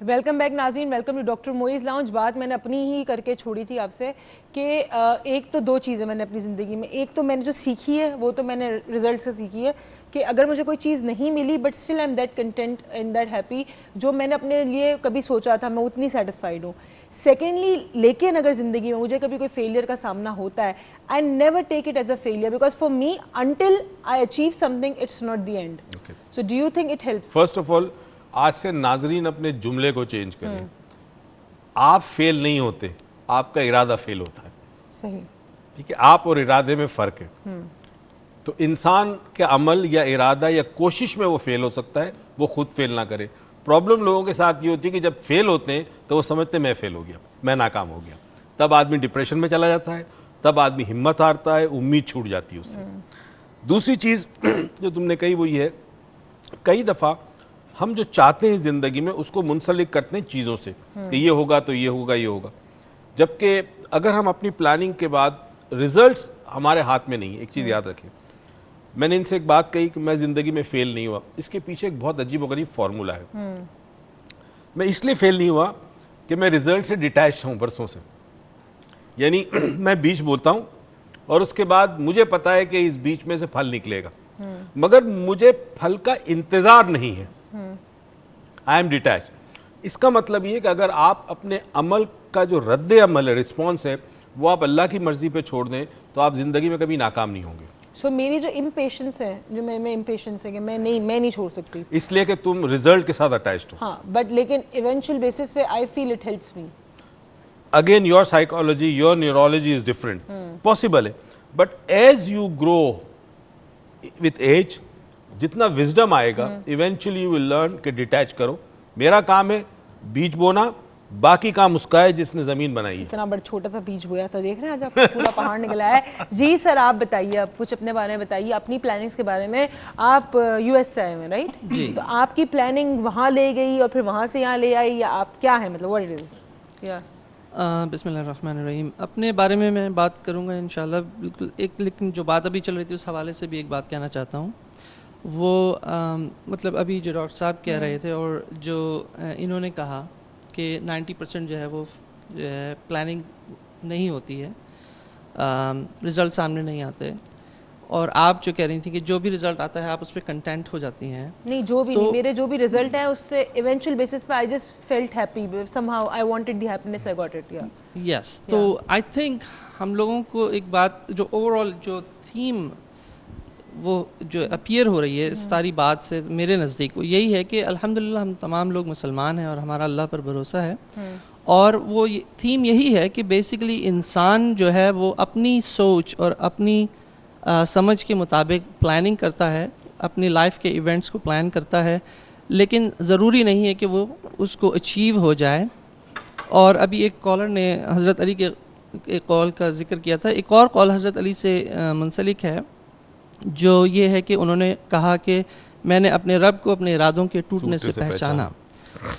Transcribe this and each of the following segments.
Welcome back नाज़रीन, welcome to doctor Moiz lounge. बात मैंने अपनी ही करके छोड़ी थी आपसे कि एक तो दो चीज़ें मैंने अपनी ज़िंदगी में, एक तो मैंने जो सीखी है वो तो मैंने रिजल्ट से सीखी है कि अगर मुझे कोई चीज़ नहीं मिली but still I am that content and that happy, जो मैंने अपने लिए कभी सोचा था मैं उतनी सेटिस्फाइड हूँ। सेकेंडली, लेकिन अगर ज़िंदगी में मुझे कभी कोई फेलियर का सामना होता है, I never take it as a failure because for me until I achieve something it's not the end. So do you think it helps? First of all, आज से नाजरीन अपने जुमले को चेंज करें। आप फेल नहीं होते, आपका इरादा फेल होता है। सही, ठीक है, आप और इरादे में फ़र्क है। तो इंसान के अमल या इरादा या कोशिश में वो फेल हो सकता है, वो खुद फेल ना करे। प्रॉब्लम लोगों के साथ ये होती है कि जब फेल होते हैं तो वो समझते हैं मैं फेल हो गया, मैं नाकाम हो गया। तब आदमी डिप्रेशन में चला जाता है, तब आदमी हिम्मत हारता है, उम्मीद छूट जाती है उससे। दूसरी चीज़ जो तुमने कही वो ये है, कई दफ़ा हम जो चाहते हैं ज़िंदगी में उसको मुंसलिक करते हैं चीज़ों से कि ये होगा तो ये होगा, ये होगा। जबकि अगर हम अपनी प्लानिंग के बाद रिजल्ट्स हमारे हाथ में नहीं है। एक चीज़ याद रखें, मैंने इनसे एक बात कही कि मैं ज़िंदगी में फ़ेल नहीं हुआ, इसके पीछे एक बहुत अजीबोगरीब फार्मूला है। मैं इसलिए फ़ेल नहीं हुआ कि मैं रिजल्ट से डिटैच हूँ बरसों से। यानी मैं बीज बोलता हूँ और उसके बाद मुझे पता है कि इस बीज में से फल निकलेगा, मगर मुझे फल का इंतज़ार नहीं है। I am detach. इसका मतलब ये कि अगर आप अपने अमल का जो रद्द अमल है, रिस्पॉन्स है, वो आप अल्लाह की मर्जी पे छोड़ दें तो आप ज़िंदगी में कभी नाकाम नहीं होंगे। सो मेरी जो इम्पेशेंस है, जो मैं इम्पेशेंस है कि मैं नहीं छोड़ सकती, इसलिए कि तुम रिजल्ट के साथ अटैच्ड हो। हाँ, बट लेकिन इवेंचुअल बेसिस पे I feel it helps me. Again your psychology, your neurology is different. Possible है, but as you grow with age, जितना विजडम आएगा इवेंचुअली यू विल लर्न कि डिटैच करो। मेरा काम है बीज बोना, बाकी काम उसका है जिसने जमीन बनाई है। इतना बड़ा छोटा सा बीज बोया था, देख रहे हैं आज आपका पूरा पहाड़ निकला है। जी सर, आप बताइए, आप कुछ अपने बारे में बताइए, अपनी प्लानिंग्स के बारे में। आप यूएस से आए हैं राइट जी? तो आपकी प्लानिंग वहाँ ले गई और फिर वहाँ से यहाँ ले आई, या आप क्या है, मतलब व्हाट इट इज? या बिस्मिल्लाहिर्रहमानिर्रहीम। अपने बारे में मैं बात करूँगा इंशाल्लाह बिल्कुल एक, लेकिन जो बात अभी चल रही थी उस हवाले से भी एक बात कहना चाहता हूँ। वो मतलब अभी जो डॉक्टर साहब कह रहे थे और जो इन्होंने कहा कि 90% जो है वो जो है प्लानिंग नहीं होती है, रिज़ल्ट सामने नहीं आते, और आप जो कह रही थी कि जो भी रिज़ल्ट आता है आप उस पर कंटेंट हो जाती हैं। नहीं, जो भी नहीं, मेरे जो भी रिजल्ट है उससे इवेंचुअल बेसिस पे I just felt happy, somehow I wanted the happiness, I got it. या यस, तो आई थिंक हम लोगों को एक बात जो ओवरऑल जो थीम वो जो अपीयर हो रही है इस सारी बात से मेरे नज़दीक वो यही है कि अल्हम्दुलिल्लाह हम तमाम लोग मुसलमान हैं और हमारा अल्लाह पर भरोसा है, और वो थीम यही है कि बेसिकली इंसान जो है वो अपनी सोच और अपनी समझ के मुताबिक प्लानिंग करता है, अपनी लाइफ के इवेंट्स को प्लान करता है, लेकिन ज़रूरी नहीं है कि वो उसको अचीव हो जाए। और अभी एक कॉलर ने हज़रत अली के एक कॉल का जिक्र किया था, एक और कॉल हज़रत अली से मुंसलिक है, जो ये है कि उन्होंने कहा कि मैंने अपने रब को अपने इरादों के टूटने से पहचाना।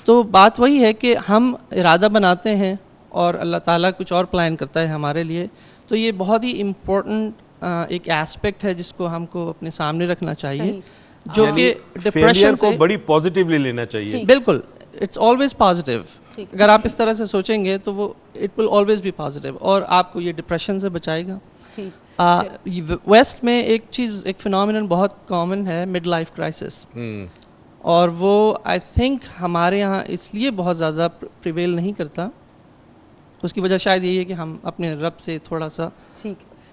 तो बात वही है कि हम इरादा बनाते हैं और अल्लाह ताला कुछ और प्लान करता है हमारे लिए। तो ये बहुत ही इम्पोर्टेंट एक एस्पेक्ट है जिसको हमको अपने सामने रखना चाहिए, जो कि डिप्रेशन से बड़ी पॉजिटिवली लेना चाहिए। बिल्कुल, इट्स ऑलवेज पॉजिटिव। अगर आप इस तरह से सोचेंगे तो वो it will always be positive और आपको ये डिप्रेशन से बचाएगा। वेस्ट में एक चीज़, एक फिनोमिनन बहुत कॉमन है, मिड लाइफ क्राइसिस, और वो आई थिंक हमारे यहाँ इसलिए बहुत ज़्यादा प्रिवेल नहीं करता। उसकी वजह शायद यही है कि हम अपने रब से थोड़ा सा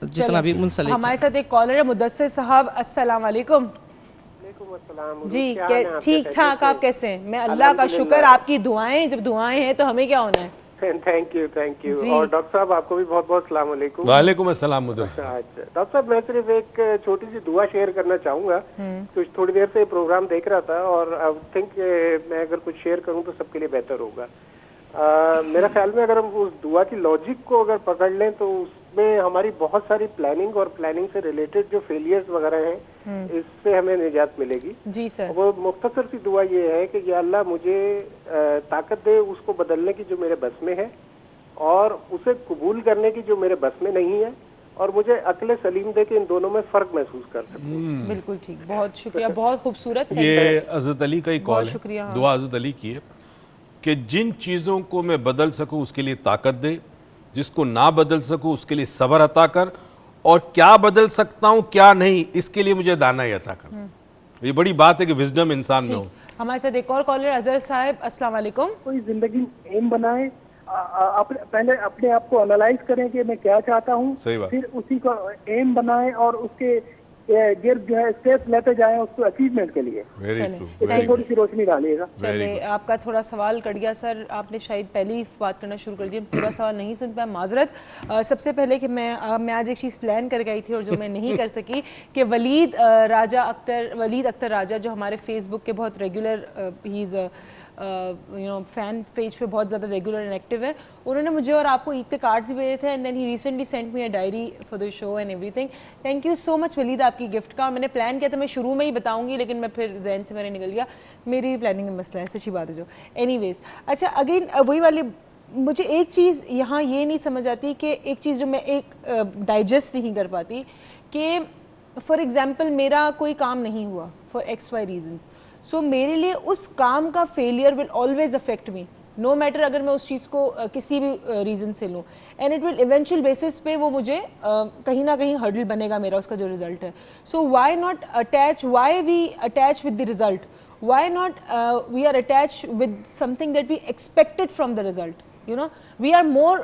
जितना भी मुंसलिक। हमारे साथ एक कॉलर है, मुदस्सिर साहब, अस्सलाम वालेकुम। जी, ठीक ठाक, आप कैसे हैं? मैं अल्लाह का शुक्र, आपकी दुआएं, जब दुआएं हैं तो हमें क्या होना है। थैंक यू और डॉक्टर साहब आपको भी बहुत बहुत सलाम वालेकुम। वालेकुम अस्सलाम मुदस्सिर। अच्छा डॉक्टर साहब, मैं सिर्फ एक छोटी सी दुआ शेयर करना चाहूँगा। तो थोड़ी देर से प्रोग्राम देख रहा था और आई थिंक मैं अगर कुछ शेयर करूँ तो सबके लिए बेहतर होगा। मेरा ख्याल में अगर हम उस दुआ की लॉजिक को अगर पकड़ लें तो उसमें हमारी बहुत सारी प्लानिंग और प्लानिंग से रिलेटेड जो फेलियर्स वगैरह हैं इससे हमें निजात मिलेगी। जी सर। वो मुख्तसर सी दुआ ये है कि या अल्लाह मुझे ताकत दे उसको बदलने की जो मेरे बस में है, और उसे कबूल करने की जो मेरे बस में नहीं है, और मुझे अक्ल सलीम दे के इन दोनों में फ़र्क महसूस कर सकूं। बिल्कुल ठीक, बहुत शुक्रिया, बहुत खूबसूरत। ये हज़रत अली का ही कॉल है, दुआ हज़रत अली की है। कि जिन चीज़ों को मैं बदल सकूं उसके लिए ताकत दे, जिसको ना बदल सकूं उसके लिए सब्र अता कर, और क्या बदल सकता हूं क्या नहीं इसके लिए मुझे दानाई अता कर। ये बड़ी बात है कि विजडम इंसान में हो। हमारे साथ एक और कॉलर अजहर साहब, अस्सलाम वालेकुम। कोई जिंदगी एम बनाए, पहले अपने आप को एनालाइज करें कि मैं क्या चाहता हूँ, सही बात। फिर उसी को एम बनाएं और उसके गिर्द जो है स्टेप्स लेते जाएं उसको अचीवमेंट के लिए। वेरी चलें। ट्रू, इसमें वेरी थोड़ी गुड। सी रोशनी डालिएगा। चलिए, आपका थोड़ा सवाल कट गया सर, आपने शायद पहले ही बात करना शुरू कर दिया, पूरा सवाल नहीं सुन पाया, माजरत। सबसे पहले कि मैं आज एक चीज़ प्लान करके आई थी और जो मैं नहीं कर सकी कि वलीद अख्तर राजा जो हमारे फेसबुक के बहुत regular, he is fan page पे बहुत ज़्यादा रेगुलर एंड एक्टिव है, उन्होंने मुझे और आपको ईद के कार्ड्स भी भेजे थे, and then he recently sent me a diary for the show and everything. Thank you so much Waleed आपकी गिफ्ट का। मैंने प्लान किया था मैं शुरू में ही बताऊंगी, लेकिन मैं फिर जहन से मेरे निकल गया, मेरी प्लानिंग में मसला है, सच्ची बात है जो। एनीवेज, अच्छा अगेन वही वाली, मुझे एक चीज़ यहाँ ये नहीं समझ आती कि एक चीज़ जो मैं एक डाइजेस्ट नहीं कर पाती कि फॉर एग्जाम्पल मेरा कोई काम नहीं हुआ for x y reasons, so मेरे लिए उस काम का failure will always affect me, no matter अगर मैं उस चीज़ को किसी भी रीज़न से लूँ, and it will eventual basis पे वो मुझे कहीं ना कहीं हर्डल बनेगा मेरा उसका जो रिजल्ट है। So why not attach, why we attach with the result, why not we are attach with something that we expected from the result, you know, we are more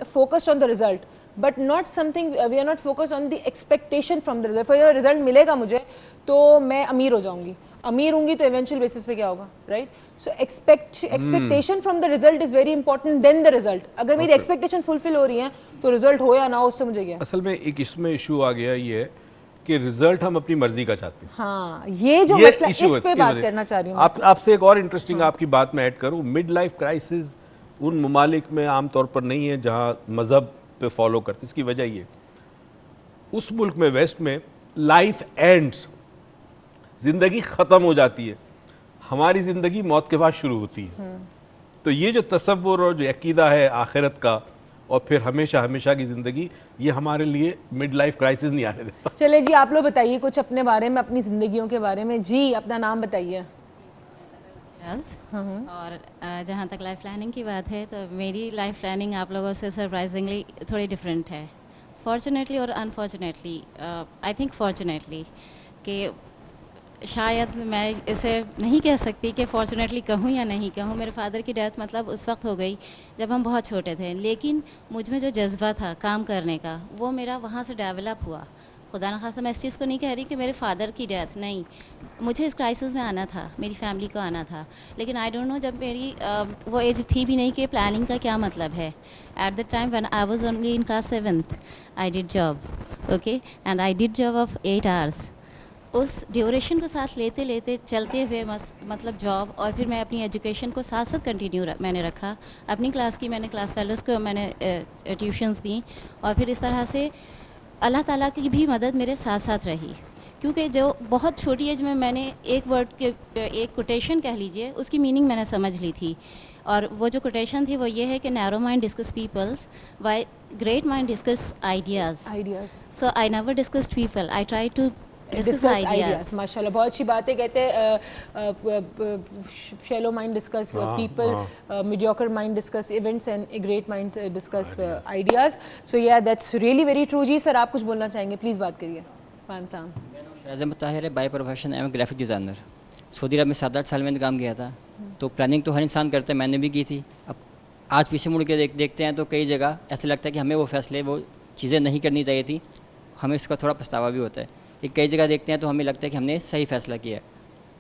focused on the result but not something, we are not focused on the expectation from the result। फिर अगर result मिलेगा मुझे तो मैं अमीर हो जाऊंगी, अमीर होंगी तो इवेंचुअल बेसिस पे क्या होगा, right? So expectation from the result is very important then the result. अगर मेरी एक्सपेक्टेशन फुलफिल हो रही है तो रिजल्ट हो या ना हो उससे मुझे क्या। असल में एक इसमें इशू आ गया ये है कि रिजल्ट हम अपनी मर्जी का चाहते हैं। हाँ, ये जो मसला issue है, इस पे बात करना चाह रही हूँ। आपसे एक और इंटरेस्टिंग आपकी बात में ऐड करूं, मिड लाइफ क्राइसिस उन ममालिक में आमतौर पर नहीं है जहां मज़हब पे फॉलो करते। इसकी वजह ये, उस मुल्क में वेस्ट में लाइफ एंड्स, ज़िंदगी ख़त्म हो जाती है, हमारी ज़िंदगी मौत के बाद शुरू होती है। तो ये जो तसव्वुर और जो अकीदा है आखिरत का और फिर हमेशा हमेशा की ज़िंदगी, ये हमारे लिए मिड लाइफ क्राइसिस नहीं आने देता। चले जी, आप लोग बताइए कुछ अपने बारे में, अपनी ज़िंदगियों के बारे में। जी, अपना नाम बताइए। और जहाँ तक लाइफ प्लानिंग की बात है तो मेरी लाइफ प्लानिंग आप लोगों से सरप्राइजिंगली थोड़ी डिफरेंट है, फॉर्चुनेटली और अनफॉर्चुनेटली। आई थिंक फॉर्चुनेटली कि शायद मैं इसे नहीं कह सकती कि फॉर्चुनेटली कहूँ या नहीं कहूँ। मेरे फादर की डेथ मतलब उस वक्त हो गई जब हम बहुत छोटे थे, लेकिन मुझ में जो जज्बा था काम करने का वो मेरा वहाँ से डेवलप हुआ। खुदा न खास्ता मैं इस चीज़ को नहीं कह रही कि मेरे फादर की डेथ, नहीं, मुझे इस क्राइसिस में आना था, मेरी फैमिली को आना था, लेकिन आई डोंट नो, जब मेरी वो एज थी भी नहीं कि प्लानिंग का क्या मतलब है। At the time when I was only in class 7th I did job, okay, and I did job of 8 hours। उस ड्यूरेशन को साथ लेते लेते चलते हुए मतलब जॉब, और फिर मैं अपनी एजुकेशन को साथ साथ कंटिन्यू मैंने रखा। अपनी क्लास की मैंने क्लास फेलोज़ को मैंने ट्यूशन्स दी, और फिर इस तरह से अल्लाह ताला की भी मदद मेरे साथ साथ रही। क्योंकि जो बहुत छोटी एज में मैंने एक वर्ड के एक कोटेशन कह लीजिए उसकी मीनिंग मैंने समझ ली थी, और वो जो कोटेशन थी वो ये है कि narrow mind discuss peoples why great mind discuss ideas. So I never discussed people, I try to discuss ideas. माशाल्लाह, बहुत अच्छी बात है। कहते हैं shallow mind discuss people, mediocre mind discuss events, and a great mind discuss ideas. So yeah that's really very true. जी sir, आप कुछ बोलना चाहेंगे, प्लीज़ बात करिए। शाहज़म ताहिर है, by profession am graphic designer. सऊदी अरब में 7-8 साल मैंने काम किया था, तो प्लानिंग तो हर इंसान करता है, मैंने भी की थी। अब आज पीछे मुड़ के देखते हैं तो कई जगह ऐसा लगता है कि हमें वो फैसले, वो चीज़ें नहीं करनी चाहिए थी, हमें इसका थोड़ा पछतावा भी होता है। कई जगह देखते हैं तो हमें लगता है कि हमने सही फ़ैसला किया,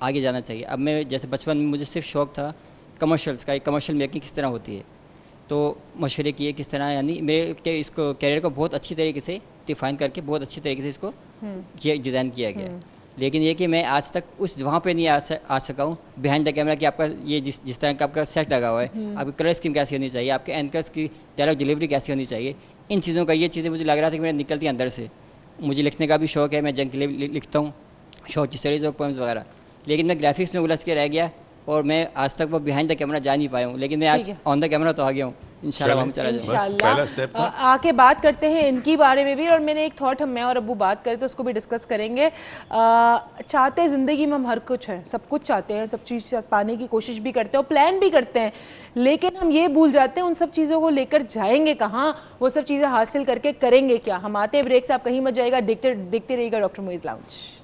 आगे जाना चाहिए। अब मैं जैसे बचपन में मुझे सिर्फ शौक़ था कमर्शियल्स का, कमर्शियल मेकिंग किस तरह होती है, तो मशवरे किए किस तरह, यानी मेरे के इसको कैरियर को बहुत अच्छी तरीके से डिफ़ाइन करके बहुत अच्छी तरीके से इसको डिज़ाइन किया गया। लेकिन ये कि मैं आज तक उस वहाँ पे नहीं आ सका हूँ बिहाइंड द कैमरा कि आपका ये जिस तरह का आपका सेट लगा हुआ है, आपकी कलर स्कीम कैसी होनी चाहिए, आपके एंकर्स की डायलॉग डिलीवरी कैसी होनी चाहिए, इन चीज़ों का, ये चीज़ें मुझे लग रहा था कि मेरे निकलती अंदर से। मुझे लिखने का भी शौक़ है, मैं जंग के लिए लिखता हूँ शॉर्ट स्टोरीज और पोएम्स वगैरह, लेकिन मैं ग्राफिक्स में उलझ के रह गया और मैं आज तक वो बिहाइंड द कैमरा जा नहीं पाया हूँ। लेकिन मैं आज ऑन द कैमरा तो आ गया हूँ, इंशाल्लाह हम चला जाएंगे। पहला step था। आके बात करते हैं इनकी बारे में भी, और मैंने एक थॉट, हम मैं और अब्बू बात करें तो उसको भी डिस्कस करेंगे। चाहते हैं ज़िंदगी में हम हर कुछ है, सब कुछ चाहते हैं, सब चीज़ पाने की कोशिश भी करते हैं और प्लान भी करते हैं, लेकिन हम ये भूल जाते हैं उन सब चीज़ों को लेकर जाएंगे कहाँ, वो सब चीज़ें हासिल करके करेंगे क्या। हम आते हैं ब्रेक से, आप कहीं मत जाएगा, देखते रहिएगा डॉक्टर मोइज़ लाउंज।